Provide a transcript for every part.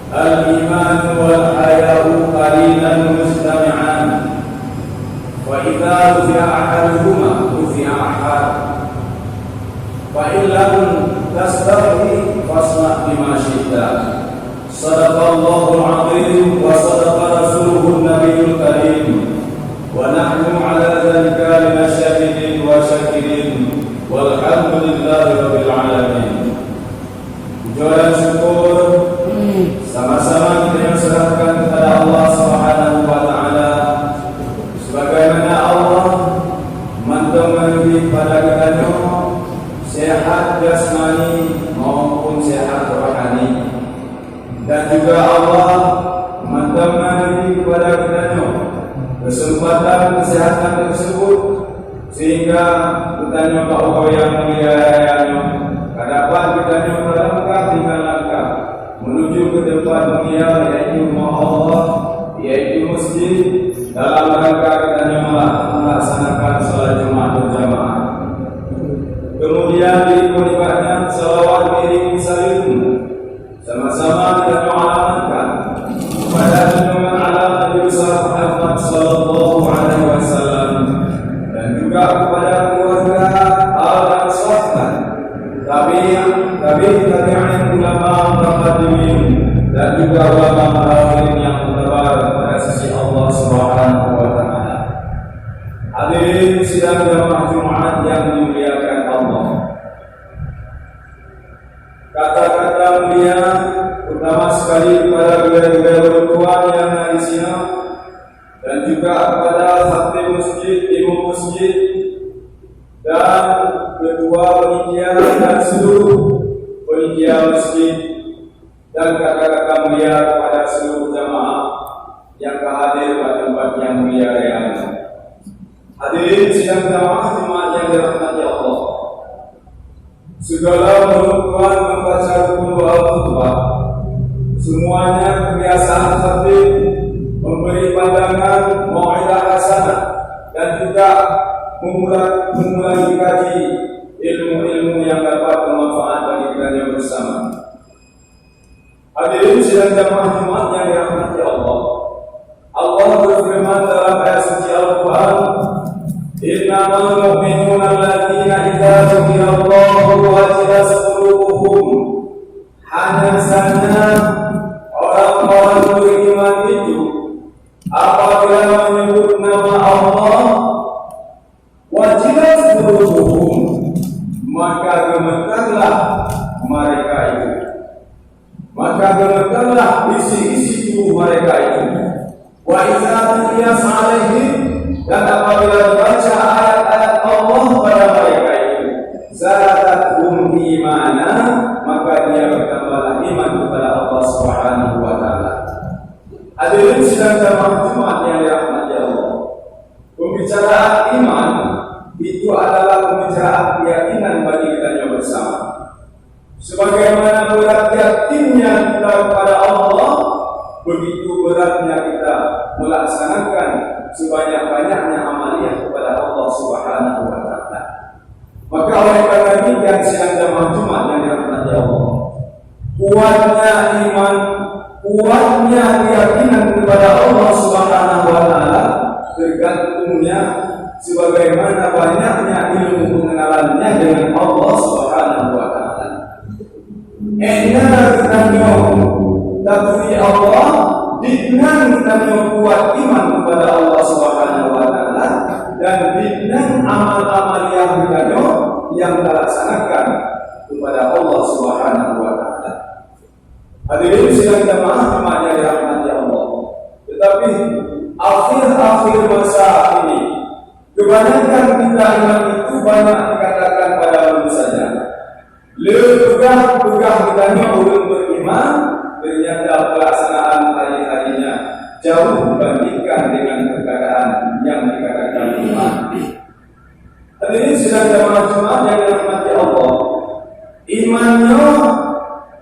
الإيمان والحياء قرينا مجتمعان، وإذا رفع أحدهما رفع أحد، فإن لم تستحي فاصنع بما شئت. صدق الله العظيم وصدق رسوله النبي الكريم، ونحن على ذلك من الشاهدين والشاكرين، والحمد لله رب العالمين. Puja dan syukur sama-sama kita serahkan kepada Allah Subhanahu wa taala, sebagaimana Allah memenuhi pada kita sehat jasmani maupun sehat rohani, dan juga Allah memenuhi kepada kita kesempatan kesehatan tersebut sehingga kita bahawa yang mulia dapat kita melangkah dengan langkah menuju ke tempat mulia, yaitu rumah Allah, yaitu masjid, dalam rangka kita melaksanakan salat Jumat berjamaah. Kemudian diikutkan salawat iring salim, sama-sama kita mengamalkan kepada junjungan alam Nabi Muhammad sallallahu alaihi wasallam, dan juga kepada keluarga dan sahabat tabi'in ulama muqaddimin, dan juga ulama akhirin yang terbaik pada sisi Allah Subhanahu wa taala. Hadirin sidang jamaah Jumat yang dimuliakan Allah. Kata-kata mulia utama sekali kepada beliau-beliau bertua yang ada di sini, dan juga kepada khatib masjid, imam masjid, dan ketua panitia dan seluruh panitia masjid, dan kata-kata mulia kepada seluruh jamaah yang hadir pada tempat yang mulia yang hadirin sidang jamaah Jumat yang dirahmati Allah. Segala penonton membaca buku al-khutbah, semuanya kebiasaan khatib memberi pandangan mau'izah hasanah, dan juga memulai kaji ilmu-ilmu yang dapat bermanfaat bagi kita bersama. Hadirin sidang jamaah Jumat yang dirahmati Allah. Allah berfirman dalam ayat suci Al-Quran, innamal mu'minuna alladzina idza dzukirallahu wajilat qulubuhum. Hanya saja orang-orang beriman itu apabila menyebut nama Allah wajilat qulubuhum, maka gemetarlah mereka itu, maka gemetarlah isi-isi tubuh mereka itu. Wa idza tuliyat alaihim, dan apabila dibaca ayat-ayat Allah pada mereka itu, zadatuhum imana, maka dia bertambahlah iman kepada Allah Subhanahu wa taala. Hadirin sidang jamaah Jumat yang dirahmati Allah. Pembicaraan iman itu adalah pembicaraan keyakinan bagi kita bersama. Sebagaimana berat yakinnya kita kepada Allah, begitu beratnya kita melaksanakan sebanyak-banyaknya amaliyah kepada Allah Subhanahu wa taala. Maka oleh karena ini yang sidang jamaah Jumat yang dirahmati Allah, kuatnya iman, kuatnya keyakinan kepada Allah Subhanahu wa taala tergantungnya sebagaimana banyaknya ilmu pengenalannya dengan Allah Subhanahu wa taala. Enak kita takwi Allah dengan kita kuat iman kepada Allah Subhanahu wa taala, dan dengan amal-amal yang kita yang dilaksanakan kepada Allah Subhanahu wa taala. Hadirin sidang jamaah yang dirahmati Allah. Tetapi akhir-akhir masa ini, kebanyakan kita iman itu banyak dikatakan pada manusia. Lepegah-pegah kita orang beriman, ternyata pelaksanaan hari-harinya jauh dibandingkan dengan keadaan yang dikatakan iman. Hadirin sidang jamaah Jumat yang dirahmati Allah, imannya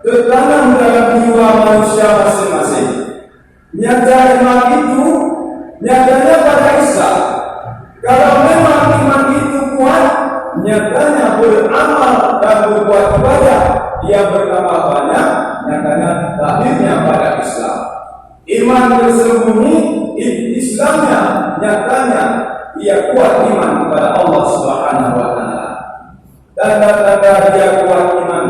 tertanam dalam jiwa manusia masing-masing. Nyata iman itu nyatanya pada Islam. Kalau memang iman itu kuat, nyatanya beramal dan berbuat ibadah, dia bertambah banyak, nyatanya lahirnya pada iman tersembunyi, Islamnya nyatanya dia kuat iman kepada Allah Subhanahu wa taala. Tanda-tanda dia kuat iman,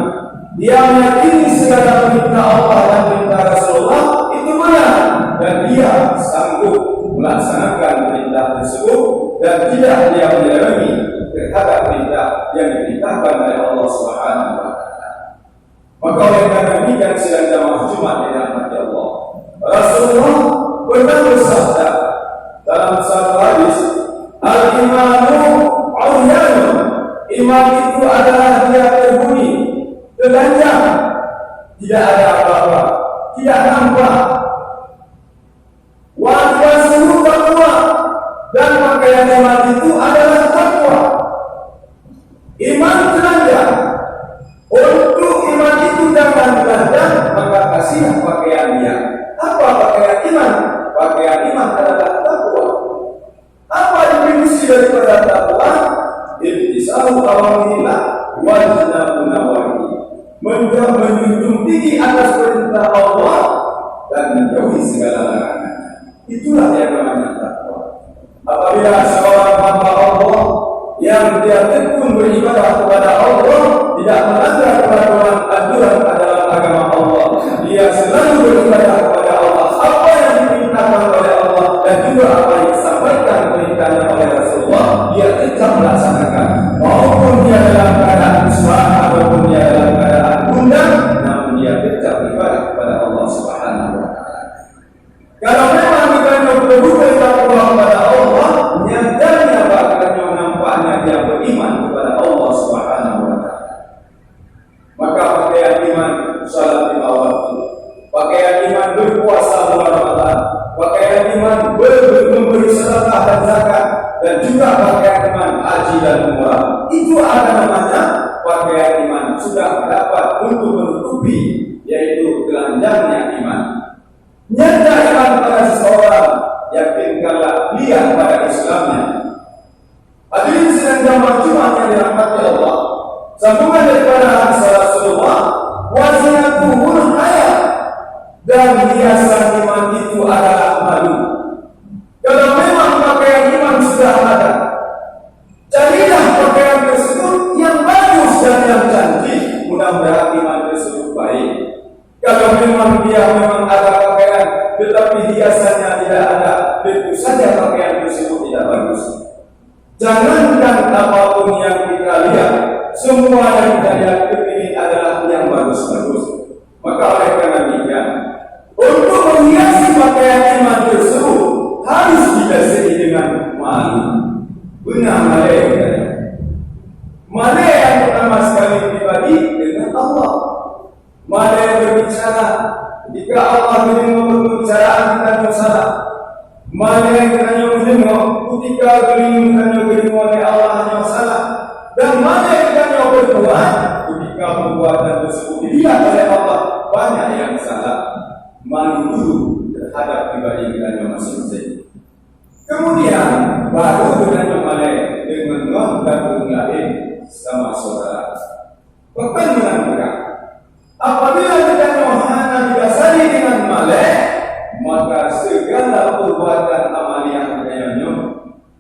dia meyakini segala perintah Allah dan perintah Rasulullah itu benar, dan dia sanggup melaksanakan perintah tersebut dan tidak dia menyerangi terhadap perintah yang diperintahkan oleh Allah Subhanahu wa taala. Maka oleh karena demikian sidang jamaah Jumat yang dirahmati Allah, Rasulullah pernah bersabda dalam satu hadis, al-imanu uryanu, iman itu adalah dia terbunyi, telanjang, tidak ada apa-apa, tidak nampak. Wajibasuhu taqwa, dan pakaian iman itu adalah takwa. Iman telanjang, untuk iman itu jangan telanjang, maka kasih pakaian dia. Apa pakaian iman? Pakaian iman adalah takwa. Apa definisi daripada takwa? Imtisalu awamirillah wa janabu nawahi, menjunjung tinggi atas perintah Allah dan menjauhi segala larangan. Itulah yang namanya takwa. Apabila seorang hamba Allah yang dia tekun beribadah kepada Allah, tidak melanggar peraturan dalam agama Allah, dia selalu beribadah kepada Allah, apa yang diperintahkan oleh Allah dan juga apa yang disampaikan perintahnya oleh Rasulullah, dia tetap melaksanakan, maupun dia dalam keadaan susah ataupun dia dalam keadaan gundah, namun dia tetap beribadah kepada Allah Subhanahu wa taala. Kalau memang kita betul-betul takwa kepada Allah, nyatanya bahkan nampaknya dia beriman kepada Allah Subhanahu wa taala. Maka pakaian iman salat lima waktu, pakaian iman berpuasa bulan Ramadan, pakaian iman memberi sedekah dan zakat, dan juga pakaian iman haji dan umrah. Itu ada namanya pakaian iman, sudah dapat untuk menutupi yaitu telanjangnya iman. Nyata iman pada seseorang, yakinkanlah lihat pada Islamnya. Hadirin sidang jamaah Jumat yang dirahmati Allah, sambungan daripada hadis Rasulullah, wazinatuhul hayat, dan hiasan iman itu adalah malu. Kalau memang pakaian iman sudah ada, carilah pakaian tersebut yang bagus dan yang cantik, mudah-mudahan iman tersebut baik. Kalau memang dia memang ada pakaian tetapi hiasannya tidak ada, tentu saja pakaian tersebut tidak bagus. Jangankan apapun yang kita lihat, semua yang kita lihat ini adalah yang bagus-bagus. Maka oleh karena demikian, untuk menghiasi pakaian iman tersebut harus didasari dengan malu. Benar malaikat. Malaikat yang pertama sekali pribadi dengan Allah. Malaikat berbicara jika Allah menerima pembicaraan kita yang salah. Malaikat yang mendengar ketika berlindung oleh Allah yang salah. Dan malaikat yang berbuat ketika perbuatan tersebut dilihat oleh Allah banyak yang salah. Malu dulu terhadap pribadi kita yang masing-masing. Kemudian baru dengan malaikat dengan non dan lain sama saudara. Bukan dengan mereka. Apabila kita hanya didasari dengan malaikat, maka segala perbuatan amaliyah kita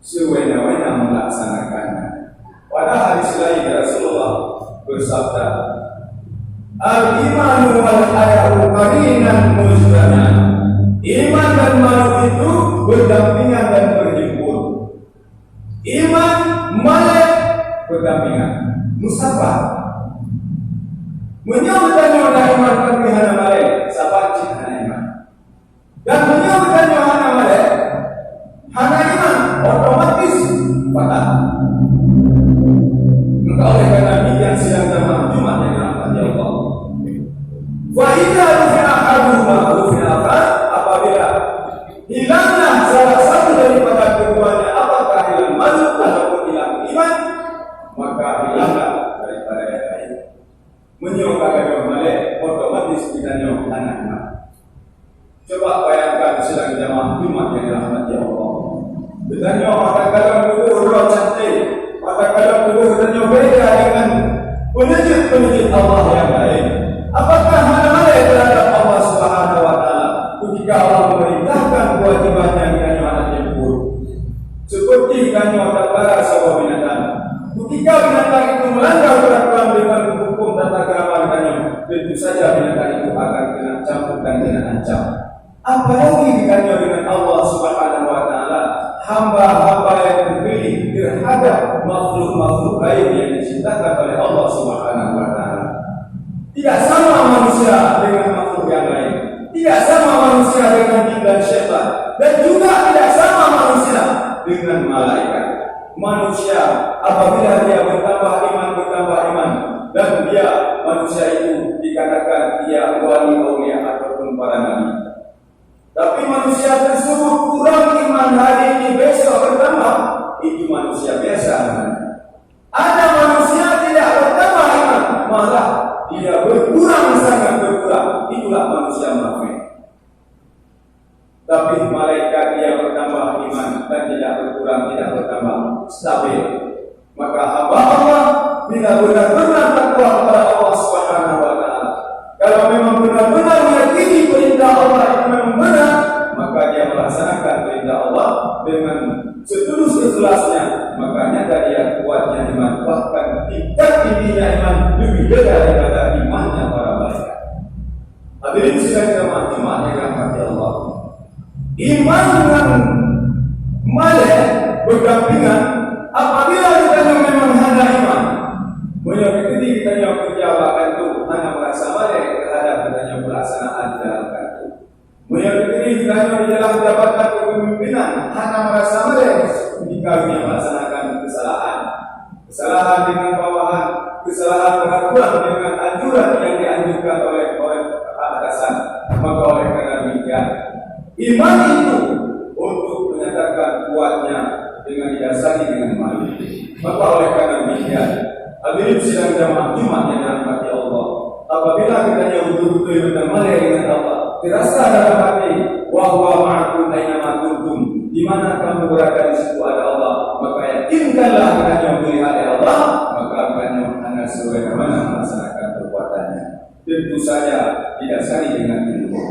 sewenang-wenang melaksanakannya. Pada hadis lain Rasulullah bersabda, al-imanu wal haya'u qarinan mujtami'an. Iman dan malu itu berdampingan dan berhimpun. Iman, malaikat berdampingan. Musafah. Menyebutkan iman perpihana malaikat, sahabat cinta iman. Dan menyebutkan hana malaikat, hana iman otomatis patah. Maka oleh karena demikian sidang jamaah Jumat yang dirahmati Allah, wa idza rufi'a ahaduhuma rufi'a apabila hilanglah salah satu daripada keduanya, apakah hilang malu ataupun hilang iman, maka hilanglah daripada yang lain. Menyokong malaikat otomatis kita nyokong anak iman. Coba bayangkan sidang jamaah Jumat yang dirahmati Allah. Bertanya kadang-kadang tubuh cantik, kadang-kadang tubuh beda dengan penunjuk Allah yang lain. Apakah hana malaikat terhadap Allah Subhanahu wa taala ketika Allah memerintah tentu saja binatang itu akan kena campur dan kena ancam. Apalagi dikatakan dengan Allah Subhanahu wa taala, hamba-hamba yang terpilih terhadap makhluk-makhluk lain yang diciptakan oleh Allah Subhanahu wa taala. Tidak sama manusia dengan makhluk yang lain. Tidak sama manusia dengan jin dan syaitan, dan juga tidak sama manusia dengan malaikat. Manusia apabila dia bertambah iman, dan dia manusia itu dikatakan dia wali aulia ataupun para nabi. Tapi manusia tersebut kurang iman hari ini, besok bertambah, itu manusia biasa. Ada manusia tidak bertambah iman, malah dia berkurang, sangat berkurang. Itulah manusia munafik. Tapi malaikat dia bertambah iman dan tidak berkurang, tidak bertambah, stabil. Maka hamba Allah bila benar-benar takwa kepada Allah Subhanahu wa taala, kalau memang benar-benar meyakini perintah Allah itu memang benar, maka dia melaksanakan perintah Allah dengan setulus ikhlasnya, makanya dia kuatnya iman, bahkan tingkat tingginya iman lebih daripada imannya para malaikat. Hadirin sekalian jemaah yang dirahmati Allah, iman dengan malaikat berdampingan. Apabila kita memang hanya iman, menyakiti kita yang kerjakan itu hanya merasa malaikat terhadap katanya pelaksanaan jalankan itu. Menyakiti kita yang di dalam jabatan kepemimpinan hanya merasa malaikat jika dia melaksanakan kesalahan dengan bawahan, kesalahan peraturan dengan anjuran yang dianjurkan oleh atasan. Maka oleh karena demikian, iman itu untuk menyatakan kuatnya dengan didasari dengan malu. Maka oleh karena demikian, hadirin sidang jamaah Jumat yang dirahmati Allah, apabila kita betul-betul beramal dengan Allah, terasa dalam hati, wa huwa ma'akum aina ma kuntum, di mana kamu berada di situ ada Allah, maka yakinkanlah kita melihat Allah, maka akan hanya sesuai mana melaksanakan perbuatannya. Tentu saja didasari dengan ilmu.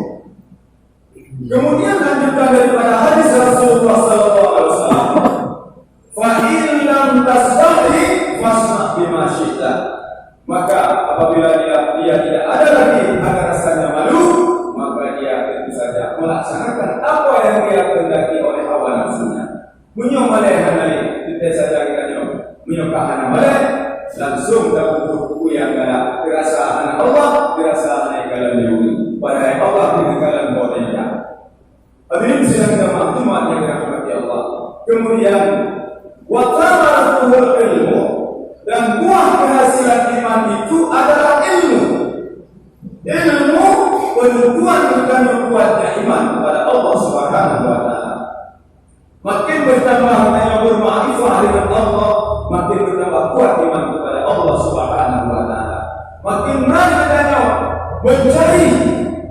Kemudian lanjutkan daripada hadis Rasulullah SAW, fa in lam tasbih fasma bima syi'ta. Maka apabila dia tidak ada lagi ada rasanya malu, maka dia tentu saja melaksanakan apa yang dia kehendaki oleh hawa nafsunya. Menyomalai hanali, kita saja kita menyokah hanali, langsung dapat buku yang ada dirasa anak Allah, dirasa anak kalam yuri. Pada Allah dengan kalam bodenya. Hadirin sidang jamaah Jumat yang dirahmati Allah. Kemudian wa thamaratul ilmu, dan buah keberhasilan iman itu adalah ilmu. Ilmu penentuan bukan kuatnya iman kepada Allah Subhanahu wa taala. Makin bertambah kita bermakrifah dengan Allah, makin bertambah kuat iman kepada Allah Subhanahu wa taala. Makin berani kita mencari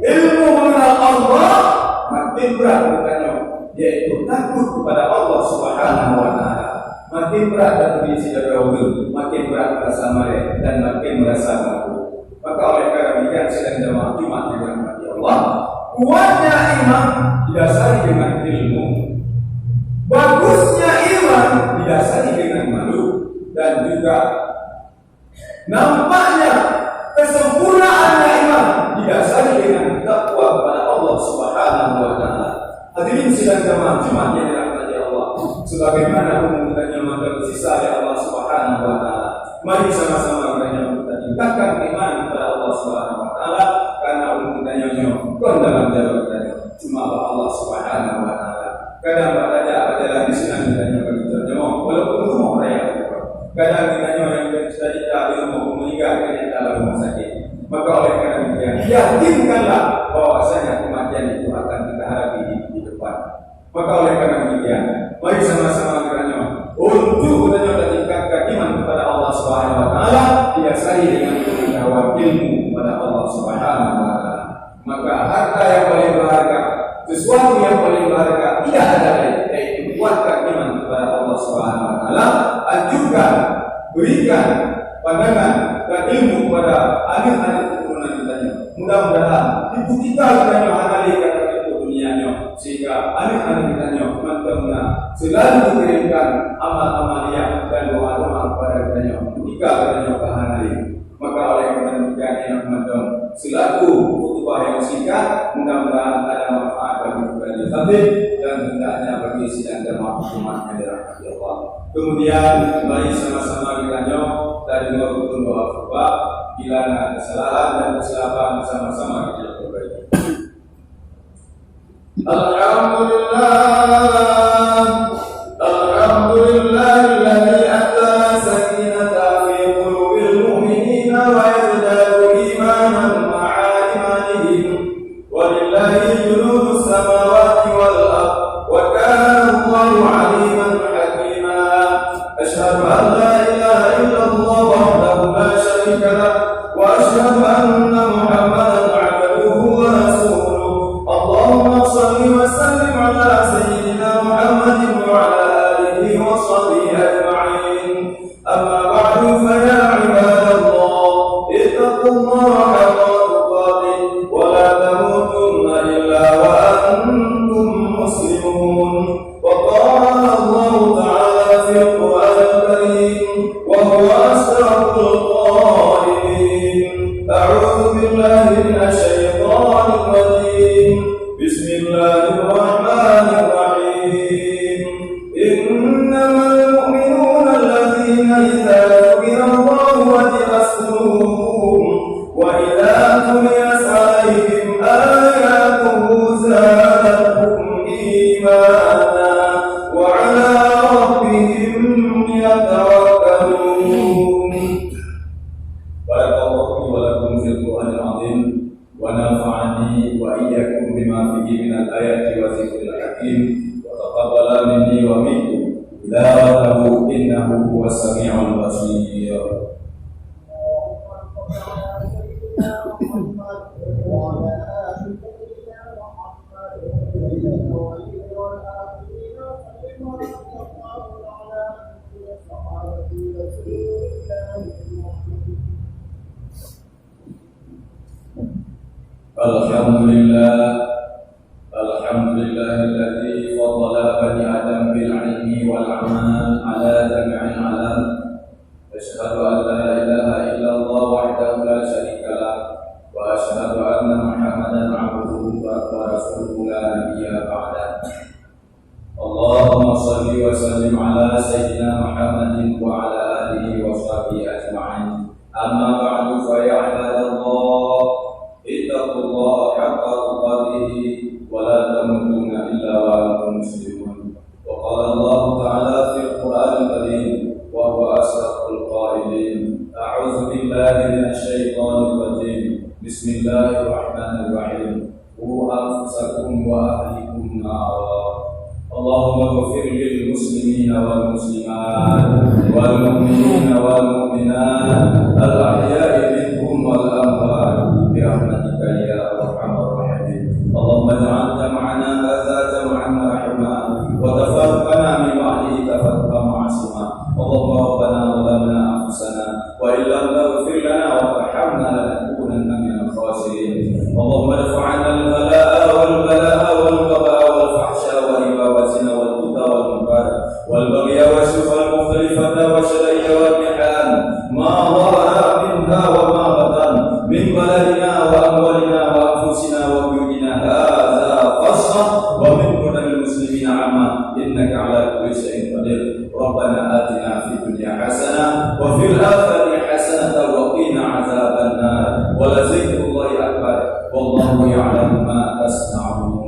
ilmu mengenal Allah, makin berat kita yaitu takut kepada Allah Subhanahu wa taala. Makin berat dan berisi dahulu, makin berat merasa marah dan makin merasa takut. Maka oleh karena demikian sedang jemaah Jumat yang dirahmati Allah, kuatnya iman didasari dengan ilmu, bagusnya iman didasari dengan malu, dan juga nampaknya kesempurnaannya iman didasari dengan takwa kepada Allah Subhanahu wa taala. Hadirin sidang jemaah Jumat yang dirahmati Allah, sebagaimana umumnya maka sisa oleh Allah Subhanahu wa taala, mari sama-sama kita tingkatkan iman kepada Allah Subhanahu wa taala, karena umumnya kon dalam jalan kita cuma Allah Subhanahu wa taala. Kadang adalah di sini kita berbicara walaupun rumah raya, kadang kita yang bercita-cita di rumah meninggal di dalam rumah sakit. Maka oleh karena demikian, yakinkanlah bahwasanya kematian itu akan kita hadapi di depan. Maka oleh karena demikian, mari sama-sama kita untuk kita tingkatkan iman kepada Allah Subhanahu wa taala, didasari dengan pengetahuan ilmu kepada Allah Subhanahu wa taala. Maka harta yang paling berharga, sesuatu yang paling berharga tidak ada lain, yaitu kuatkan iman kepada Allah Subhanahu wa taala, anjurkan, berikan pandangan dan ilmu kepada anak-anak keturunan kita. Mudah-mudahan ibu kita akan mengalihkan dunianya, sehingga anak-anak kita teman-teman selalu dikirimkan amal-amal yang dan doa-doa kepada kita jika kita bahan hari. Maka oleh karena demikian teman-teman, tertib dan hendaknya bagi sidang jamaah Jumat yang dirahmati Allah. Kemudian mari sama-sama kita jawab dari rukun doa khutbah. Bila ada kesalahan dan kesilapan bersama-sama kita perbaiki. Alhamdulillahilladzi anzala sakinata fi qulubil mu'minina wa yazdadu imanan ma'a imanihim. Walillahi junudus samawati wal ardh wa kana Allahu 'aliman hakima. Asyhadu an la ilaha illallah wahdahu la syarika lahu wa asyhadu anna Muhammadan 'abduhu wa rasuluh. Allahumma shalli wa sallim ala sayyidina Muhammadin wa ala alihi wa sahbihi ajma'in. Amma ba'du fa ya 'ibadallah ittaqullaha haqqa tuqatih wa la tamutunna illa wa antum muslimun. Wa qala Allah ta'ala fil Qur'anil Karim wa huwa asdaqul qailin. A'udzu billahi minasy syaithanir rajim. Bismillahirrahmanirrahim. Innamal mu'minuna alladzina idza dzukira Allahu wajilat qulubuhum wa idza tuliyat 'alaihim ayatuhu zadatuhum imana wa 'ala rabbihim yatawakkalun. Barakallahu wa lakum fil Qur'anil 'azim wa nafa'ani wa iyyakum bima fihi minal ayati wa dzikril hakim wa taqabbala minni wa minkum tilawatahu innahu huwas sami'ul basir. Alhamdulillahilladzi faddala bani Adam bil ilmi wal amal ala jami'il alam. Asyhadu an la ilaha illallah wahdahu la syarika lah wa asyhadu anna Muhammadan 'abduhu wa rasuluhu la nabiyya ba'dah. Allahumma shalli wa sallim ala sayyidina Muhammadin wa ala alihi wa sahbihi ajma'in. Amma ba'du fa ya 'ibadallah ittaqullaha haqqa tuqatih wa la tamutunna illa wa antum muslimun. Wa qala Allah ta'ala fil Qur'anil Karim wa huwa asdaqul qailin. A'udzu billahi minasy syaithanir rajim. Bismillahirrahmanirrahim. Qu anfusakum wa ahlikum nara. Allahumma ighfir lil muslimina wal muslimat wal mu'minina wal mu'minat al ahya'i minhum wal amwat bi rahmatika ya arhamar rahimin. Allahumma ij'al jam'ana hadza jam'an marhuman wa tafarraqana min ba'dihi tafarruqan ma'suma. Allahumma rabbana zalamna anfusana wa illam taghfir lana wa tarhamna lanakunanna minal khasirin. Allahumma irfa' 'anna al-bala'a wal bala'a wal waba'a wal fahsya wal riba wal zina wal quta wal munkar wal baghya wal syufa wal mukhtalifata wal syariyya wal mihan ma dhahara minha wa ma batan min baladina wa amwalina wa anfusina wa buyutina hadza fasah wa min qadamil muslimina amma innaka ala kulli syai'in qadir. Rabbana atina fid dunya hasanah wa fil akhirati hasanah wa qina azaban nar wa la zikrullahi akbar wallahu ya'lamu ma tasna'un.